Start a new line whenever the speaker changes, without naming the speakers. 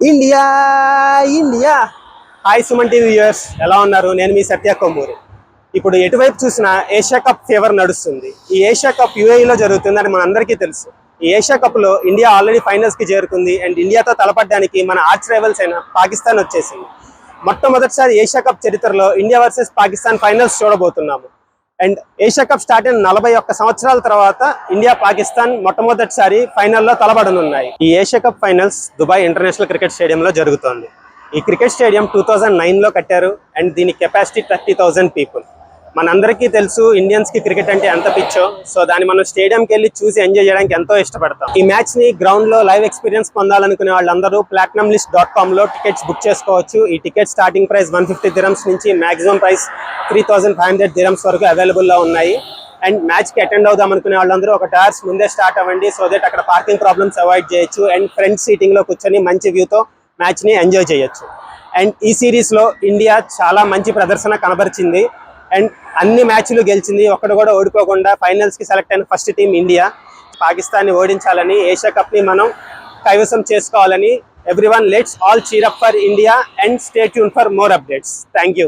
India India hi Suman TV viewers, ఎలా ఉన్నారు? నేను మీ సత్య కొమ్మూరి. ఇప్పుడు ఎటువైపు చూసినా ఏషియా కప్ ఫీవర్ నడుస్తుంది. ఈ ఏషియా కప్ యూఏఈలో జరుగుతుందని మనందరికీ తెలుసు. ఈ ఏషియా కప్లో ఇండియా ఆల్రెడీ ఫైనల్స్కి చేరుకుంది. అండ్ ఇండియాతో తలపడడానికి మన ఆర్చ్ రైవల్స్ అయిన పాకిస్తాన్ వచ్చేసింది. మొట్టమొదటిసారి ఏషియా కప్ చరిత్రలో ఇండియా వర్సెస్ పాకిస్తాన్ ఫైనల్స్ చూడబోతున్నాము. అండ్ ఏషియా కప్ స్టార్ట్ అయిన 41 సంవత్సరాల తర్వాత ఇండియా పాకిస్తాన్ మొట్టమొదటిసారి ఫైనల్లో తలబడనున్నాయి. ఈ Asia cup finals Dubai international cricket స్టేడియంలో జరుగుతోంది. ఈ క్రికెట్ స్టేడియం 2009లో కట్టారు. అండ్ దీని కెపాసిటీ 30,000 పీపుల్. మనందరికీ తెలుసు ఇండియన్స్ కి క్రికెట్ అంటే ఎంత పిచ్చో. సో దాన్ని మనం స్టేడియంకి వెళ్ళి చూసి ఎంజాయ్ చేయడానికి ఎంతో ఇష్టపడతాం. ఈ మ్యాచ్ ని గ్రౌండ్ లో లైవ్ ఎక్స్పీరియన్స్ పొందాలనుకునే వాళ్ళందరూ platinumlist.com లో టికెట్స్ బుక్ చేసుకోవచ్చు. ఈ టికెట్ స్టార్టింగ్ ప్రైస్ 150 dirhams నుంచి మాక్సిమం ప్రైస్ 3,500 dirhams వరకు అవైలబుల్ లో ఉన్నాయి. అండ్ మ్యాచ్ కి అటెండ్ అవుదాం అనుకునే వాళ్ళందరూ ఒక 2 hours ముందే స్టార్ట్ అవ్వండి. సో దట్ అక్కడ పార్కింగ్ ప్రాబ్లమ్స్ అవాయిడ్ చేయొచ్చు. అండ్ ఫ్రంట్ సీటింగ్ లో కూర్చొని మంచి వ్యూతో మ్యాచ్ ని ఎంజాయ్ చేయొచ్చు. అండ్ ఈ సిరీస్ లో ఇండియా చాలా మంచి ప్రదర్శన కనబరిచింది. అండ్ అన్ని మ్యాచ్లు గెలిచింది. ఒక్కడు కూడా ఓడిపోకుండా ఫైనల్స్ కి సెలెక్ట్ అయిన ఫస్ట్ టీం ఇండియా. పాకిస్తాన్ ని ఓడించాలని, ఏషియా కప్ ని మనం కైవసం చేసుకోవాలని everyone let's all cheer up for India and stay tune for more updates. Thank you.